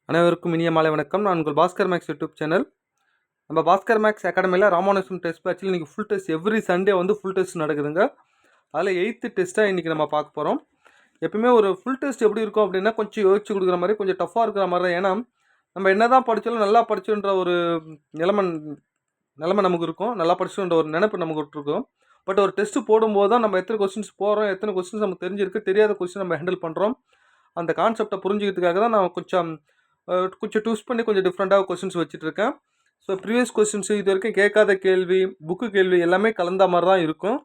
அனைவருக்கும் இனிய மாலை வணக்கம். நான் உங்கள் பாஸ்கர் மேக்ஸ் யூடியூப் சேனல். நம்ம பாஸ்கர் மேக்ஸ் அகாடமியில் ராமானுஜம் டெஸ்ட் பேட்சில் இன்றைக்கி ஃபுல் டெஸ்ட் எவ்ரி சண்டே வந்து ஃபுல் டெஸ்ட் நடக்குதுங்க. அதில் 8th டெஸ்ட்டாக இன்றைக்கி நம்ம பார்க்க போகிறோம். எப்பவுமே ஒரு ஃபுல் டெஸ்ட் எப்படி இருக்கும் அப்படின்னா கொஞ்சம் யோசிச்சு கொடுக்குற மாதிரி, கொஞ்சம் டஃப்பாக இருக்கிற மாதிரி தான். ஏன்னா நம்ம என்ன தான் படித்தாலும் நல்லா படிச்சுன்ற ஒரு நிலைமை நமக்கு இருக்கும், நல்லா படிச்சுன்ற ஒரு நினைப்பு நமக்கு இருக்கும். பட் ஒரு டெஸ்ட்டு போடும்போது தான் நம்ம எத்தனை கொஸ்டின்ஸ் போகிறோம், எத்தனை கொஸ்டின்ஸ் நமக்கு தெரிஞ்சிருக்கு, தெரியாத கொஸ்டின் நம்ம ஹேண்டில் பண்ணுறோம். அந்த கான்செப்டை புரிஞ்சுக்கிறதுக்காக தான் நான் கொஞ்சம் ட்விஸ்ட் பண்ணி கொஞ்சம் டிஃப்ரெண்ட்டாக கொஸ்டின்ஸ் வச்சுட்ருக்கேன். ஸோ ப்ரீவியஸ் கொஸ்டின்ஸ் இது வரைக்கும் கேட்காத கேள்வி, புக்கு கேள்வி எல்லாமே கலந்த மாதிரி தான் இருக்கும்.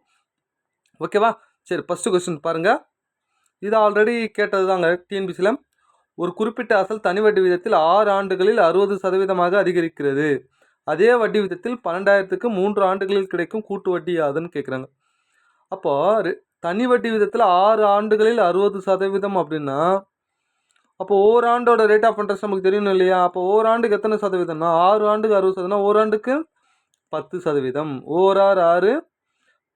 ஓகேவா? சரி, ஃபஸ்ட்டு கொஸ்டின் பாருங்கள். இது ஆல்ரெடி கேட்டது தாங்க டிஎன்பிசியில். ஒரு குறிப்பிட்ட அசல் தனி வட்டி விதத்தில் 6 ஆண்டுகளில் 60% அதிகரிக்கிறது. அதே வட்டி விதத்தில் 12,000க்கு 3 ஆண்டுகளில் கிடைக்கும் கூட்டு வட்டி யாதுன்னு கேட்குறாங்க. அப்போது தனி வட்டி விதத்தில் 6 ஆண்டுகளில் 60% அப்படின்னா அப்போ ஓராண்டோட ரேட் ஆஃப் இன்ட்ரெஸ்ட் நமக்கு தெரியணும் இல்லையா? அப்போ ஓராண்டுக்கு எத்தனை சதவீதம்னா 6 ஆண்டுக்கு 60%, ஓராண்டுக்கு 10%. ஓரார் 6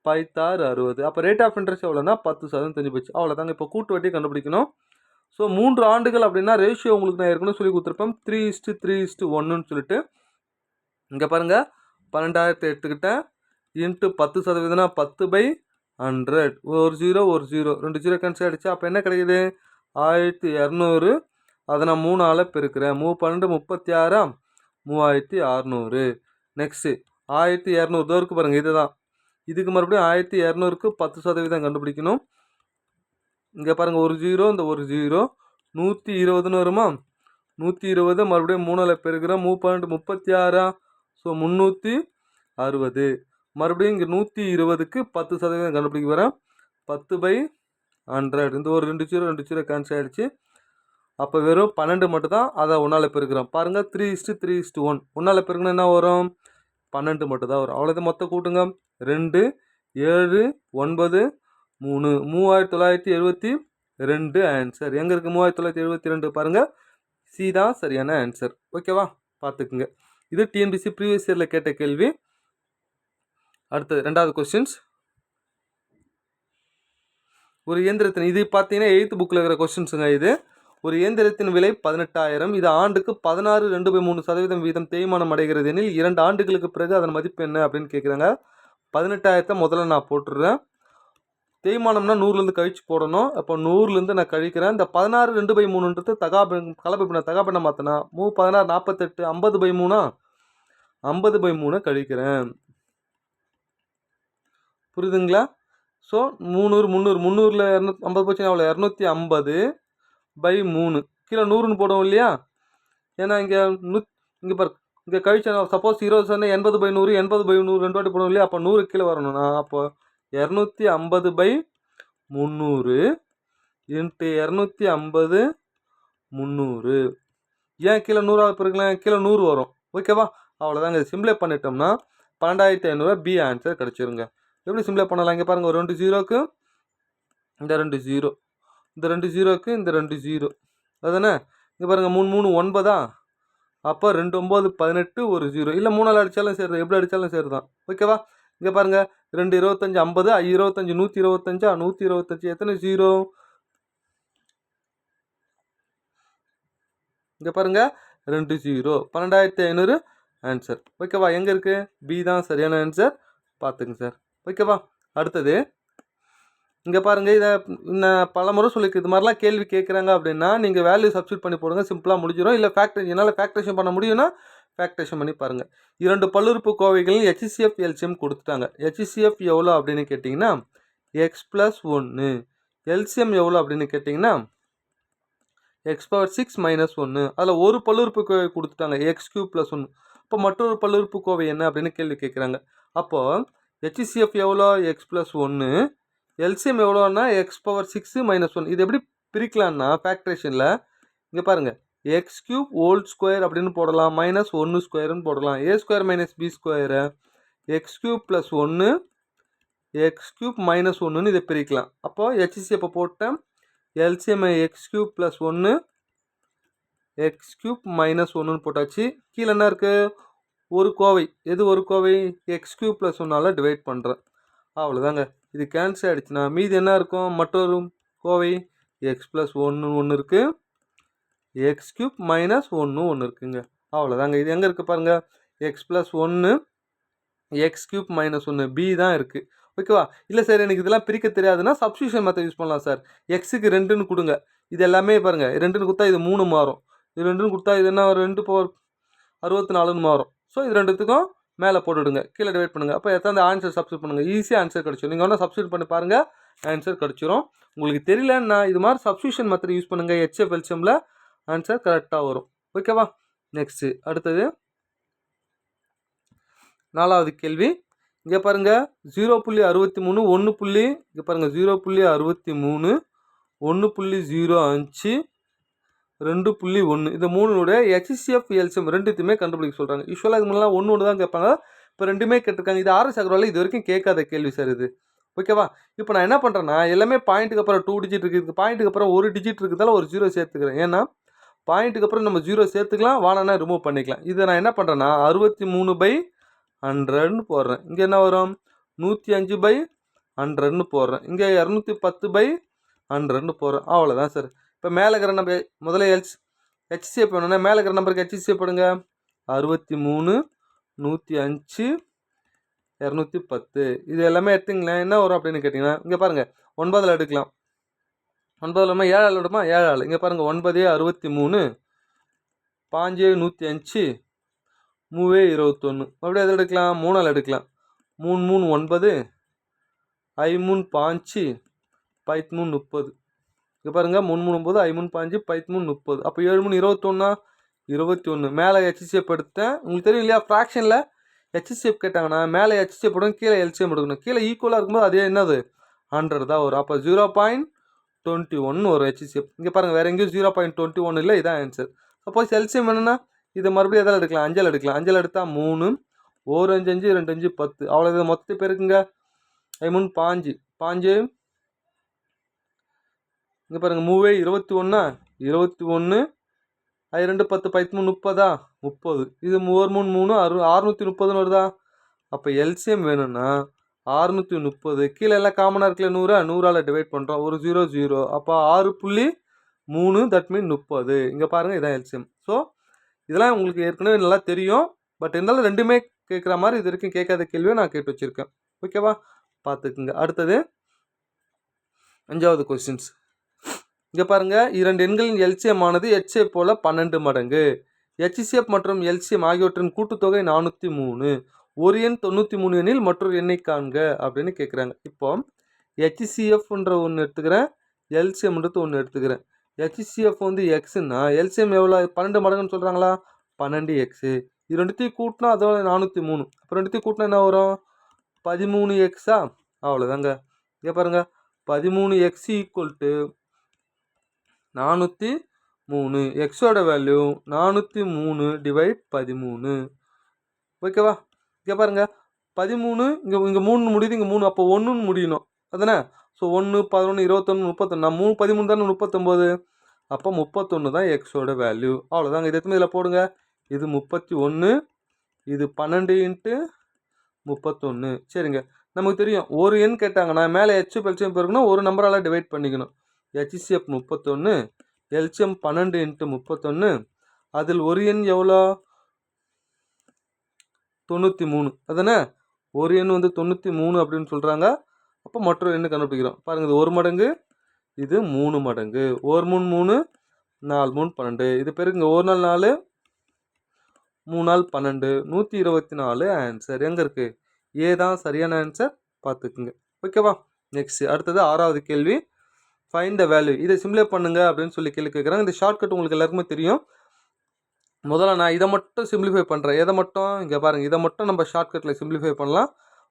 பைத்தார் 60. அப்போ ரேட் ஆஃப் இன்ட்ரெஸ்ட் எவ்வளோனா 10% தெரிஞ்சு போச்சு. அவ்வளோதாங்க. இப்போ கூட்டு வட்டி கண்டுபிடிக்கணும். ஸோ 3 ஆண்டுகள் அப்படின்னா ரேஷியோ உங்களுக்கு நான் ஏற்கனவே சொல்லி கொடுத்துருப்பேன். 3:3:1ன்னு சொல்லிட்டு. இங்கே பாருங்கள், 12,000 எடுத்துக்கிட்டேன். இன்ட்டு 10%னா 10/100. ஒரு 0 ஒரு 0, 2 0 கேன்சல் ஆகிடுச்சு. அப்போ என்ன கிடைக்குது? 1200. அதை நான் 3ஆல் பெருக்கிறேன். 3 12 36, 3600. நெக்ஸ்ட்டு 1200 தோருக்கு பாருங்கள், இது தான். இதுக்கு மறுபடியும் 1200க்கு 10% கண்டுபிடிக்கணும். இங்கே பாருங்கள், ஒரு 0, இந்த ஒரு 0, 120ன்னு வருமா? 120 மறுபடியும் 3ஆல் பெருக்கிறேன். 3 12 36, ஸோ 360. மறுபடியும் இங்கே 120க்கு 10% கண்டுபிடிக்க வரேன். 10/100. இந்த ஒரு 2 0 கேன்சல் ஆகிடுச்சு. அப்போ வெறும் 12 மட்டும் தான். அதை 1ஆல் பெருக்கிறோம். பாருங்கள், 3:3:1. 1ஆல் பெருக்கணும் என்ன வரும்? 12 மட்டும் தான் வரும். அவ்வளோதான். மொத்தம் கூட்டுங்க. 2 7 9 3 3972 ஆன்சர். எங்கே இருக்குது 3972? பாருங்கள், சி தான் சரியான ஆன்சர். ஓகேவா? பார்த்துக்குங்க. இது டிஎன்பிசி ப்ரீவியஸ் இயரில் கேட்ட கேள்வி. அடுத்தது 2வது கொஸ்டின்ஸ். ஒரு இயந்திரத்தின், இது பார்த்தீங்கன்னா 8th புக்கில் இருக்கிற கொஸ்டின்ஸுங்க. இது ஒரு இயந்திரத்தின் விலை 18,000. இது ஆண்டுக்கு 16.2/3% வீதம் தேய்மானம் அடைகிறது எனில் 2 ஆண்டுகளுக்கு பிறகு அதன் மதிப்பு என்ன அப்படின்னு கேட்குறாங்க. 18,000 முதல்ல நான் போட்டுடுறேன். தேய்மானம்னா 100லேருந்து கழிச்சு போடணும். அப்போ 100லேருந்து நான் கழிக்கிறேன். இந்த 16.2/3ன்றது தகாபெண்ணை மாற்றினா 16 48 50/3. 50/3 கழிக்கிறேன். புரியுதுங்களா? ஸோ 300 300ல் 250 போச்சுன்னா அவ்வளோ 250/3. கீழே 100ன்னு போடுவோம் இல்லையா? ஏன்னா இங்கே பாரு, இங்கே கழிச்சா சப்போஸ் 20 சொன்னால் 80/100, 80/100 2 வாட்டி போடுவோம் இல்லையா? அப்போ 100 கீழே வரணும்னா அப்போ 250/300 இன்ட்டு 250/300. ஏன் கீழே 100ஆக பிறகுலாம் கீழே 100 வரும். ஓகேவா? அவ்வளோதாங்க. இது சிம்ப்ளை பண்ணிட்டோம்னா 12,500 பி ஆன்சர் கிடச்சிருங்க. எப்படி சிம்ப்ளை பண்ணலாம்? இங்கே பாருங்கள், ஒரு 2 0க்கு இந்த 2 0, இந்த 2 0க்கு இந்த 2 0, அதுதானே? இங்கே பாருங்கள், 3 3 9. அப்போ 2 9 18, ஒரு 0. இல்லை 3ஆல் அடித்தாலும் சரி, எப்படி அடித்தாலும் சரி தான். ஓகேவா? இங்கே பாருங்கள், 2 25 50, 25 125, 125 எத்தனை 0? இங்கே பாருங்கள், 2 0, 12,500 ஆன்சர். ஓகேவா? எங்கே இருக்குது? பி தான் சரியான ஆன்சர். பார்த்துங்க சார். ஓகேவா? அடுத்தது இங்கே பாருங்கள், இதை நான் பல முறை சொல்லியிருக்கு. இது மாதிரிலாம் கேள்வி கேட்குறாங்க அப்படின்னா நீங்கள் வேல்யூ சப்ஸ்டியூட் பண்ணி போடுங்க, சிம்பிளாக முடிஞ்சிடும். இல்லை என்னால் ஃபேக்டரேஷன் பண்ண முடியும்னா ஃபேக்டரேஷன் பண்ணி பாருங்கள். 2 பல்லுறுப்பு கோவைகளில் HCF LCM கொடுத்துட்டாங்க. HCF எவ்வளோ அப்படின்னு கேட்டிங்கன்னா x+1. LCM எவ்வளோ அப்படின்னு கேட்டிங்கன்னா x⁻6 - 1. அதில் ஒரு பல்லுறுப்பு கோவை கொடுத்துட்டாங்க, x³ + 1. இப்போ மற்றொரு பல்லுறுப்பு கோவை என்ன அப்படின்னு கேள்வி கேட்குறாங்க. அப்போது HCF எவ்வளோ? x+1. LCM எவ்வளோன்னா x⁻6 - 1. இது எப்படி பிரிக்கலான்னா ஃபேக்டரேஷனில் இங்கே பாருங்கள், x³ அப்படின்னு போடலாம், -1² போடலாம். a² - b² x³ + 1 x³ - 1ன்னு இதை பிரிக்கலாம். அப்போது HCF போட்டேன். LCM x³ + 1 x³ - 1ன்னு போட்டாச்சு. கீழே என்ன இருக்குது? ஒரு கோவை. எது ஒரு கோவை? x³ + 1ஆல் டிவைட் பண்ணுறேன். அவ்வளோதாங்க. இது கேன்சல் ஆகிடுச்சுன்னா மீதி என்ன இருக்கும்? மற்றொரு கோவை x+1 ஒன்று இருக்குது. எக்ஸ் கியூப் மைனஸ் ஒன்று இருக்குங்க. அவ்வளோதாங்க. இது எங்கே இருக்குது பாருங்கள், x plus 1 x cube minus 1 b தான் இருக்குது. ஓகேவா? இல்லை சார் எனக்கு இதெல்லாம் பிரிக்க தெரியாதுன்னா சப்ஸ்டியூஷன் மெத்தட் யூஸ் பண்ணலாம் சார். எக்ஸுக்கு 2ன்னு கொடுங்க. இது எல்லாமே பாருங்கள், 2ன்னு கொடுத்தா இது 3 மாறும், இது 2ன்னு கொடுத்தா இது என்ன 2 பவர் 64ன்னு மாறும். ஸோ இது ரெண்டுத்துக்கும் மேலே போட்டுவிடுங்க, கீழே டிவைட் பண்ணுங்கள். அப்போ எத்தனை ஆன்சர் சப்ஸ்டியூட் பண்ணுங்கள், ஈஸியாக ஆன்சர் கிடச்சிடும். நீங்கள் வேணால் சப்ஸ்டியூட் பண்ணி பாருங்கள், ஆன்சர் கிடச்சிரும். உங்களுக்கு தெரியலன்னா இது மாதிரி சப்ஸ்டியூஷன் மெத்தட் யூஸ் பண்ணுங்கள், ஹெச்எஃப் எல்சிஎம்மில் ஆன்சர் கரெக்டாக வரும். ஓகேவா? நெக்ஸ்ட்டு அடுத்தது 4வது கேள்வி. இங்கே பாருங்கள் 0.63 1. இங்கே பாருங்கள் 0.63 1.05 2.1 இந்த 3னுடைய HCF எல்சிஎம் ரெண்டுத்தையுமே கண்டுபிடிக்க சொல்கிறாங்க. யூஸ்வலாக இது முன்னாடி 1 தான் கேட்பாங்க, இப்போ ரெண்டுமே கேட்டிருக்காங்க. இது ஆர்எஸ் அகர்வால் இது வரைக்கும் கேட்காத கேள்வி சார் இது. ஓகேவா? இப்போ நான் என்ன பண்ணுறேன்னா எல்லாமே பாயிண்ட்டுக்கு அப்புறம் 2 டிஜிட் இருக்குது, பாயிண்ட்டுக்கு அப்புறம் 1 டிஜிட் இருக்கிறதால ஒரு 0 சேர்த்துக்கிறேன். ஏன்னா பாயிண்ட்டுக்கு அப்புறம் நம்ம 0 சேர்த்துக்கலாம், வானா ரிமூவ் பண்ணிக்கலாம். இதை நான் என்ன பண்ணுறேன்னா 63/100ன்னு போடுறேன். இங்கே என்ன வரும் 105/100ன்னு போடுறேன். இங்கே 210/100ன்னு போடுறேன். அவ்வளோதான் சார். இப்போ மேலே இருக்கிற நம்ம முதல்ல ஹெச்சிஎஃப் வேணும்னா மேலே இருக்கிற நம்பருக்கு ஹெச்சிஎஃப் போடுங்க. 63 105 210 இது எல்லாமே எடுத்துங்களேன். என்ன வரும் அப்படின்னு கேட்டிங்கன்னா இங்கே பாருங்கள் 9ல் எடுக்கலாம். 9 இல்லாமல் 7 எடுமா, 7 இங்கே பாருங்கள் 9 63 5 105 3 21 அப்படியே எது எடுக்கலாம் 3ஆல் எடுக்கலாம். 3 3 9 5 5 5 30 இங்கே பாருங்கள் 3 9 5 5 5 30 அப்போ 7 21 21 மேலே ஹெச்சிஎஃப் எடுத்தேன். உங்களுக்கு தெரியும் இல்லையா, ஃப்ராக்ஷனில் ஹெச்சிஎஃப் கேட்டாங்கன்னா மேலே ஹெச்சிஎஃப் எடுக்கணும், கீழே எல்சிஎம் எடுக்கணும். கீழே ஈக்குவலாக இருக்கும்போது அதே என்னது 100 தான் வரும். அப்போ 0.21 ஒரு ஹெச்சிஎஃப். இங்கே பாருங்கள் வேறு எங்கேயும் 0.21 இல்லை, இதான் ஆன்சர். சப்போஸ் எல்சிஎம் என்னென்னா இது மறுபடியும் எதாவது எடுக்கலாம், 5 எடுக்கலாம். 5 எடுத்தால் 3 1 5 5 2 5 10 அவ்வளோ. இது மொத்த பேருக்குங்க 5 5 5 இங்கே பாருங்கள் 3 21 21 2 10 13 30 30 இது 3 3 630 வருதா. அப்போ எல்சிஎம் வேணும்னா 630 கீழே எல்லாம் காமனாக இருக்குல்ல 100ஆல் டிவைட் பண்ணுறோம், ஒரு 0 0 அப்போ 6.3 தட் மீன் 30. இங்கே பாருங்கள் இதான் எல்சிஎம். ஸோ இதெல்லாம் உங்களுக்கு ஏற்கனவே நல்லா தெரியும், பட் இருந்தாலும் ரெண்டுமே கேட்குற மாதிரி இது வரைக்கும் கேட்காத கேள்வியை நான் கேட்டு வச்சுருக்கேன். ஓகேவா? பார்த்துக்குங்க. அடுத்தது 5வது கொஸ்டின்ஸ். இங்கே பாருங்கள் 2 எண்களின் எல்சிஎம் ஆனது HCF போல 12 மடங்கு. HCF மற்றும் எல்சிஎம் ஆகியவற்றின் கூட்டுத்தொகை 403. ஒரு எண் 93 எண்ணில் மற்றொரு எண்ணை காண்க அப்படின்னு கேட்குறாங்க. இப்போ HCFன்ற ஒன்று எடுத்துக்கிறேன், எல்சிஎம்ன்றது ஒன்று எடுத்துக்கிறேன். HCF வந்து எக்ஸுன்னா எல்சிஎம் எவ்வளோ 12 மடங்குன்னு சொல்கிறாங்களா, 12x. இது ரெண்டுத்தையும் கூட்டினா அதோட 403. அப்போ ரெண்டுத்தையும் கூட்டினா என்ன வரும் 13x. அவ்வளோதாங்க. இங்கே பாருங்கள் 13x = 403. எக்ஸோட வேல்யூ 403/13. ஓகேவா? இங்கே பாருங்கள் 13 இங்கே 3 முடியுது, இங்கே 3 அப்போ 1ன்னு முடியணும் அதானே. ஸோ 1 11 21 31 நான் 3 13 தானே 39. அப்போ 31 தான் எக்ஸோட வேல்யூ. அவ்வளோதாங்க. இது எத்தனை இதில் போடுங்க, இது 31 இது 12 × 31. சரிங்க. நமக்கு தெரியும் ஒரு எண் கேட்டாங்கன்னா மேலே HCF எல்சிஎம் இருக்குன்னா ஒரு நம்பரால் டிவைட் பண்ணிக்கணும். HCF 31 எல்சிஎம் 12 × 31 அதில் ஒரு எண் எவ்வளோ 93 அதானே. ஒரு எண் வந்து 93 அப்படின்னு சொல்கிறாங்க. அப்போ மற்றொரு எண்ணு கண்டுபிடிக்கிறோம். பாருங்கள் இது 1 மடங்கு இது 3 மடங்கு. 1 3 3 4 3 12 இது பேருங்க 1 நாள் 4 3 நாள் 12 124 ஆன்சர். எங்கே இருக்குது ஏ தான் சரியான ஆன்சர், பார்த்துக்குங்க. ஓகேவா? நெக்ஸ்ட் அடுத்தது 6வது கேள்வி. Find the value. இதை சிம்ப்ளை பண்ணுங்க அப்படின்னு சொல்லி கேள்வி கேட்குறாங்க. இந்த ஷார்ட்கட் உங்களுக்கு எல்லாருக்குமே தெரியும். முதல்ல நான் இதை மட்டும் சிம்பிளிஃபை பண்ணுறேன். எதை மட்டும் இங்கே பாருங்கள், இதை மட்டும் நம்ம ஷார்ட்கட்டில் சிம்பிளிஃபை பண்ணலாம்.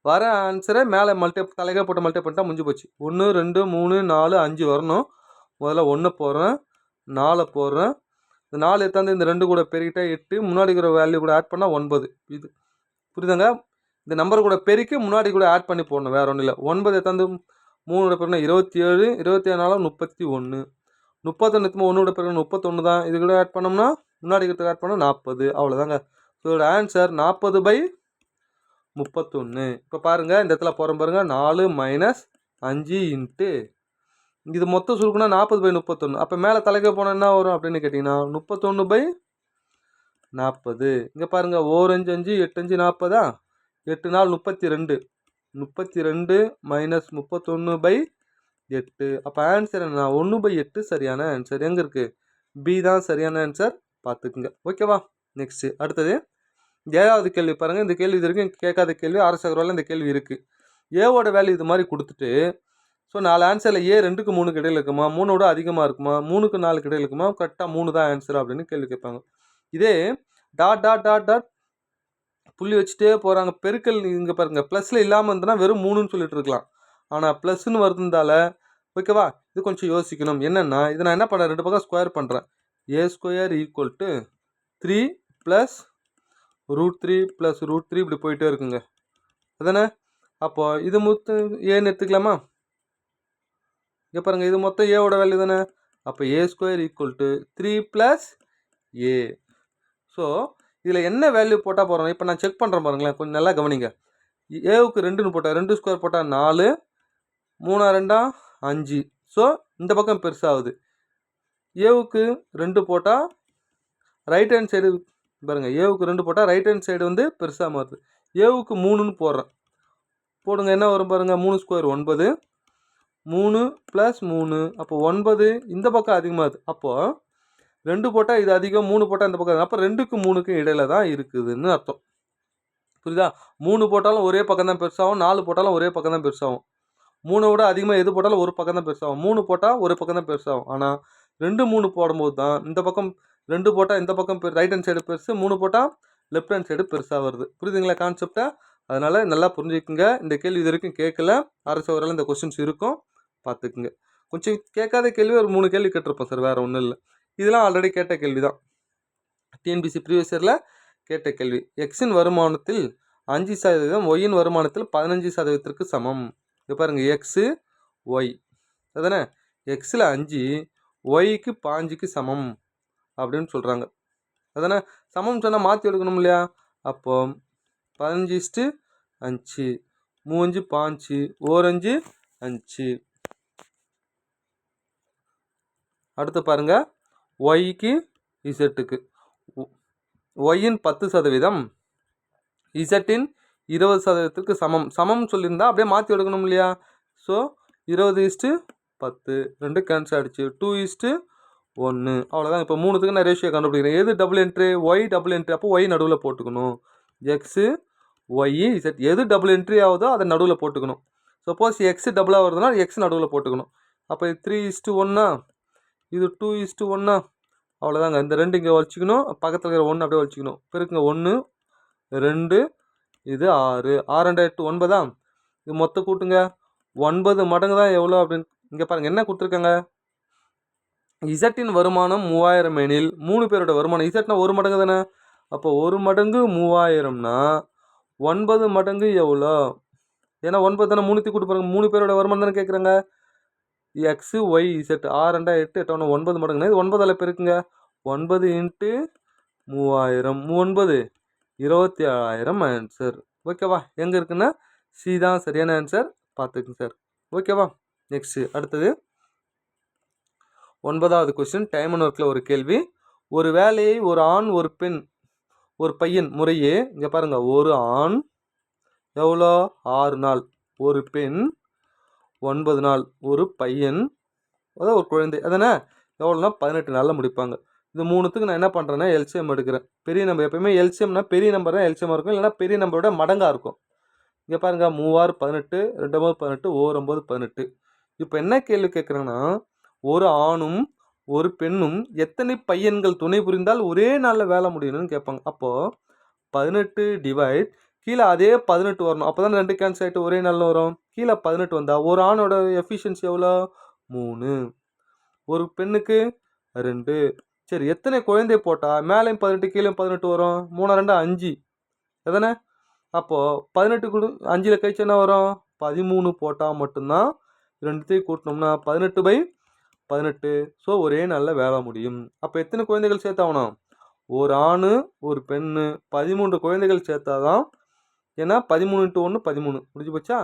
வர ஆன்சரை மேலே தலைகை போட்டு மல்டிப்ளை பண்ணிட்டா முடிஞ்சு போச்சு. 1 2 3 4 5 வரணும். முதல்ல 1 போடுறேன், 4 போடுறேன். இந்த 4 எடுத்தாந்து இந்த 2 கூட பெருக்கிட்டா 8, முன்னாடி இருக்கிற வேல்யூ கூட ஆட் பண்ணால் 9. இது புரியுதுங்க. இந்த நம்பர் கூட பெருக்கி முன்னாடி கூட ஆட் பண்ணி போடணும், வேறு ஒன்றும் இல்லை. 9 எடுத்தாந்து 3 பேருனா 27 27 31 31 1 பேருக்கு 31 தான். இது கூட ஆட் பண்ணோம்னா முன்னாடி இருக்கிறதுக்கு ஆட் பண்ணால் 40. அவ்வளோதாங்க. இதோட ஆன்சர் 40/31. இப்போ பாருங்கள் இந்த இடத்துல போகிற பாருங்கள் 4 - 5 × இது மொத்தம் சுருக்குனா 40/31. அப்போ மேலே தலைக்க போனால் என்ன வரும் அப்படின்னு கேட்டிங்கன்னா 31/40. இங்கே பாருங்கள், 4 5 5 8 5 40. 8 4 32. 32 - 31/8. அப்போ ஆன்சர் என்ன? 1/8 சரியான ஆன்சர். எங்கே இருக்குது? பி தான் சரியான ஆன்சர். பார்த்துக்குங்க. ஓகேவா? நெக்ஸ்ட்டு அடுத்தது 7வது கேள்வி பாருங்கள். இந்த கேள்வி இது வரைக்கும் கேட்காத கேள்வி. ஆர்எஸ் அகர்வாலில் இந்த கேள்வி இருக்குது. ஏவோட வேல்யூ இது மாதிரி கொடுத்துட்டு, ஸோ 4 ஆன்சரில் ஏ 2க்கு 3க்கு இடையில் இருக்குமா, 3 விட அதிகமாக இருக்குமா, 3க்கு 4க்கு இடையில் இருக்குமா, கரெக்டாக 3 தான் ஆன்சர் அப்படின்னு கேள்வி கேட்பாங்க. இதே டாட் டாட் டாட் டாட் புள்ளி வச்சுட்டே போகிறாங்க. பெருக்கல் இங்கே பாருங்கள், ப்ளஸில் இல்லாமல் இருந்ததுன்னா வெறும் 3ன்னு சொல்லிட்டு இருக்கலாம். ஆனால் ப்ளஸ்ன்னு வருதுந்தால ஓகேவா, இது கொஞ்சம் யோசிக்கணும். என்னென்னா இதை நான் என்ன பண்ணுறேன், 2 பக்கம் ஸ்கொயர் பண்ணுறேன். a² = 3 + √3 + √3 இப்படி போயிட்டே இருக்குங்க. அதானே? அப்போ இது மொத்தம் ஏன்னு எடுத்துக்கலாமா? இங்கே பாருங்கள், இது மொத்தம் ஏவோட வேல்யூ தானே. அப்போ a² = 3 + a. ஸோ இதில் என்ன வேல்யூ போட்டால் போகிறோம்? இப்போ நான் செக் பண்ணுறேன் பாருங்களேன், கொஞ்சம் நல்லா கவனிங்க. ஏவுக்கு 2ன்னு போட்டால் 2 ஸ்கொயர் போட்டால் 4, 3 2 5. ஸோ இந்த பக்கம் பெருசாகுது. ஏவுக்கு 2 போட்டால் ரைட் ஹேண்ட் சைடு பாருங்கள், ஏவுக்கு 2 போட்டால் ரைட் ஹேண்ட் சைடு வந்து பெருசாக மாறுது. ஏவுக்கு 3ன்னு போடுறேன். போடுங்க, என்ன வரும் பாருங்கள், 3 ஸ்கொயர் 9, 3 + 3. அப்போ 9 இந்த பக்கம் அதிகமாகுது. அப்போது 2 போட்டால் இது அதிகம், 3 போட்டால் இந்த பக்கம். அப்போ 2க்கு 3க்கு இடையில தான் இருக்குதுன்னு அர்த்தம். புரியுதா? 3 போட்டாலும் ஒரே பக்கம் தான் பெருசாகும், 4 போட்டாலும் ஒரே பக்கம் தான் பெருசாகும். 3 விட அதிகமாக எது போட்டாலும் ஒரு பக்கம் தான் பெருசாகும். 3 போட்டால் ஒரு பக்கம் தான் பெருசாகும். ஆனால் 2 3 போடும்போது தான் இந்த பக்கம் 2 போட்டால் இந்த பக்கம் ரைட் ஹேண்ட் சைடு பெருசு, 3 போட்டால் லெஃப்ட் ஹேண்ட் சைடு பெருசாக வருது. புரியுதுங்களா கான்செப்டை? அதனால் நல்லா புரிஞ்சுக்குங்க. இந்த கேள்வி இது வரைக்கும் கேட்கல. அரசு வரல இந்த கொஸ்டின்ஸ் இருக்கும், பார்த்துக்குங்க. கொஞ்சம் கேட்காத கேள்வி ஒரு 3 கேள்வி கேட்டிருப்போம் சார், வேறு ஒன்றும் இல்லை. இதெல்லாம் ஆல்ரெடி கேட்ட கேள்வி தான், டிஎன்பிசி ப்ரீவியஸ் இயரில் கேட்ட கேள்வி. எக்ஸின் வருமானத்தில் 5%, ஒய்யின் வருமானத்தில் 15% சமம். இப்போ பாருங்கள், எக்ஸு ஒய் அதானே, எக்ஸில் 5, ஒய்க்கு 5க்கு சமம் அப்படின்னு சொல்கிறாங்க. அதானே, சமம் சொன்னால் மாற்றி எடுக்கணும் இல்லையா? அப்போ 15:5, 3 5 1 5. அடுத்து பாருங்கள், ஒய்க்கு இசட்டுக்கு ஒய்யின் 10%, இசட்டின் 20%க்கு சமம். சமம் சொல்லியிருந்தா அப்படியே மாற்றி எடுக்கணும் இல்லையா? ஸோ 20:10, 2 கேன்சல் ஆகிடுச்சு. 2:1. அவ்வளோதான். இப்போ 3த்துக்கு நான் ரேஷியோ கண்டுபிடிக்கிறேன். எது double entry? Y double entry. அப்போ ஒய் நடுவில் போட்டுக்கணும். எக்ஸு ஒய் இசட் எது டபுள் என்ட்ரி ஆகுதோ அதை நடுவில் போட்டுக்கணும். சப்போஸ் எக்ஸு டபுளாக வருதுன்னா எக்ஸ் நடுவில் போட்டுக்கணும். அப்போ இது 3:1, இது 2:1. அவ்வளோதாங்க. இந்த 2 இங்கே வச்சுக்கணும், பக்கத்தில் இருக்கிற 1 அப்படியே வச்சுக்கணும். பெருக்குங்க, 1 2, இது 6, 6 2 8 9. இது மொத்தம் கூட்டுங்க, 9 மடங்கு தான் எவ்வளோ அப்படின்னு இங்கே பாருங்கள் என்ன கொடுத்துருக்காங்க. இசட்டின் வருமானம் 3000 எனில் 3 பேரோட வருமானம், இசட்னா 1 மடங்கு தானே. அப்போ 1 மடங்கு 3000னா 9 மடங்கு எவ்வளோ? ஏன்னா 9 தானே, 3 கூட்டு பாருங்க, 3 பேரோட வருமானம் தானே கேட்குறாங்க. எக்ஸு ஒய் இசட் 6 2 8 8 9 மடங்குனா இது 9ஆல் பெருக்குங்க. 9 × 3000, 9 27,000 ஆன்சர். ஓகேவா? எங்கே இருக்குன்னா சி தான் சரியான ஆன்சர். பார்த்துக்குங்க சார். ஓகேவா? நெக்ஸ்ட்டு அடுத்தது 9வது கொஸ்டின், டைம் அண்ட் ஒர்க்கில் ஒரு கேள்வி. ஒரு வேலையை ஒரு ஆண் ஒரு பெண் ஒரு பையன் முறையே, இங்கே பாருங்கள், ஒரு ஆண் எவ்வளோ 6 நாள், ஒரு பெண் 9 நாள், ஒரு பையன் அதான் ஒரு குழந்தை அதானே எவ்வளோனா 18 நாளில் முடிப்பாங்க. இது 3த்துக்கு நான் என்ன பண்ணுறேன்னா எல்சிஎம் எடுக்கிறேன். பெரிய நம்பர் எப்போயுமே எல்சிஎம்னா பெரிய நம்பர் தான் எல்சிஎம்மாக இருக்கும், இல்லைனா பெரிய நம்பரோட மடங்காக இருக்கும். இங்கே பாருங்கள், 3 6 18, 2 9 18, 1 9 18. இப்போ என்ன கேள்வி கேட்குறேன்னா, ஒரு ஆணும் ஒரு பெண்ணும் எத்தனை பையன்கள் துணை புரிந்தால் ஒரே நாளில் வேலை முடியணும்னு கேட்பாங்க. அப்போது 18 டிவைட் கீழே அதே 18 வரணும். அப்போ தான் 2 கேன்சல் ஆகிட்டு ஒரே நாளில் வரும். கீழே 18 வந்தால் ஒரு ஆணோட எஃபிஷியன்சி எவ்வளோ? 3. ஒரு பெண்ணுக்கு 2. சரி, எத்தனை குழந்தை போட்டால் மேலேயும் 18 கீழே 18 வரும்? 3 2 5 எதானே. அப்போது 18 கூட 5ல் கழிச்சு என்ன வரும்? 13 போட்டால் மட்டும்தான் 2த்தையும் கூட்டினோம்னா 18/18. ஸோ ஒரே நாளில் வேலை முடியும். அப்போ எத்தனை குழந்தைகள் சேர்த்தாகணும்? ஒரு ஆண் ஒரு பெண்ணு 13 குழந்தைகள் சேர்த்தாதான். ஏன்னா 13 × 1 13 முடிஞ்சு போச்சா?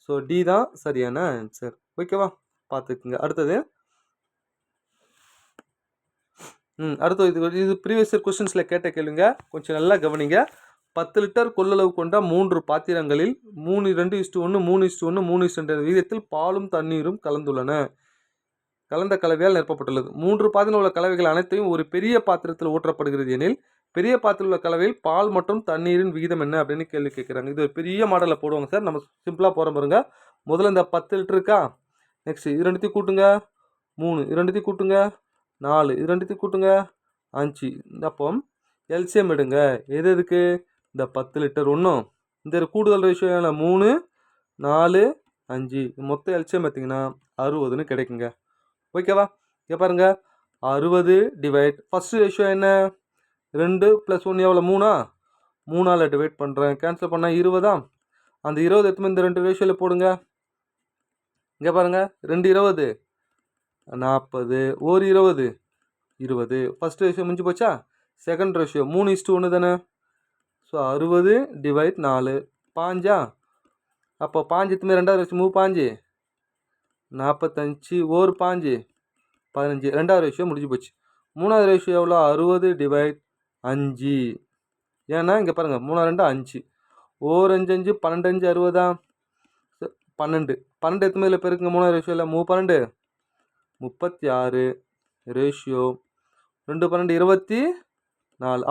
ஸோ டி தான் சரியான ஆன்சர். ஓகேவா? பார்த்துக்குங்க. அடுத்தது அடுத்தது இது ப்ரீவியஸ் இயர் கொஸ்டின்ஸில் கேட்ட கேளுங்க, கொஞ்சம் நல்லா கவனிங்க. 10 லிட்டர் கொள்ளளவு கொண்ட 3 பாத்திரங்களில் 3:2:1 3:1 3:2 விகிதத்தில் பாலும் தண்ணீரும் கலந்துள்ளன. கலந்த கலவையால் நிரப்பப்பட்டுள்ளது. 3 பாத்திரத்தில் உள்ள கலவைகள் அனைத்தையும் ஒரு பெரிய பாத்திரத்தில் ஊற்றப்படுகிறது எனில் பெரிய பாத்திரத்தில் உள்ள கலவையில் பால் மற்றும் தண்ணீரின் விகிதம் என்ன அப்படின்னு கேள்வி கேட்குறாங்க. இது ஒரு பெரிய மாடலில் போடுவாங்க சார். நம்ம சிம்பிளாக போகிற பாருங்க. முதல்ல இந்த 10 லிட்டர் இருக்கா, நெக்ஸ்ட் இது ரெண்டுத்தையும் கூட்டுங்க 3, இது ரெண்டுத்தையும் கூட்டுங்க 4, இது ரெண்டுத்தையும் கூட்டுங்க 5. அப்போ எல்சிஎம் எடுங்க. எதுக்கு இந்த 10 லிட்டர் ஒன்றும் இந்த கூடுதல் ரேஷியோ 3 4 5 மொத்தம் எல்சிஎம் பார்த்தீங்கன்னா 60ன்னு கிடைக்குங்க. ஓகேவா? இங்கே பாருங்க 60 டிவைட் ஃபர்ஸ்ட் ரேஷியோ என்ன 2 + 1 எவ்வளோ 3ஆ 3ஆல் டிவைட் பண்ணுறேன். கேன்சல் பண்ணால் 20ஆ. அந்த 20 எடுத்துமே இந்த 2 ரேஷியோவில் போடுங்க. இங்கே பாருங்கள் 2 20 40 ஒரு 20 20. ஃபஸ்ட் ரேஷியோ முடிஞ்சு போச்சா. செகண்ட் ரேஷியோ 3:1 தானே. So 60 divide 4 5ஆ. அப்போ 5 எடுத்துமே ரெண்டாவது ரேஷியோ 5 45 ஒரு 5 15. ரெண்டாவது ரேஷியோ முடிஞ்சு போச்சு. மூணாவது ரேஷியோ எவ்வளோ 60 டிவைட் 5. ஏன்னா இங்கே பாருங்கள் 3 2 5 ஒரு 5 5 12 5 60ஆ. 12 12 எத்தனை இதில் பெருக்குங்க மூணாவது ரேஷியோவில் 12 36 ரேஷியோ 2 12 24.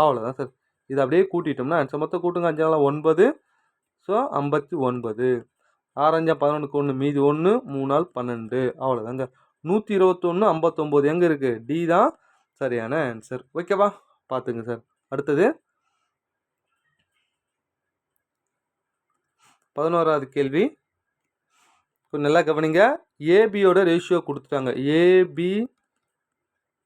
அவ்வளோதான் சார். இது அப்படியே கூட்டிட்டோம்னா ஆன்சர் மொத்தம் கூட்டுங்க. 5 நாள் 9 ஸோ 59. 6 5 11 1 மீதி 1 3 நாள் 12. அவ்வளோதாங்க. 121 59 எங்கே இருக்குது? டி தான் சரியான ஆன்சர். ஓகேவா? பார்த்துங்க சார். அடுத்தது 11வது கேள்வி. கொஞ்சம் நல்லா கவனிங்க. ஏபியோட ரேஷியோ கொடுத்துட்டாங்க. ஏபி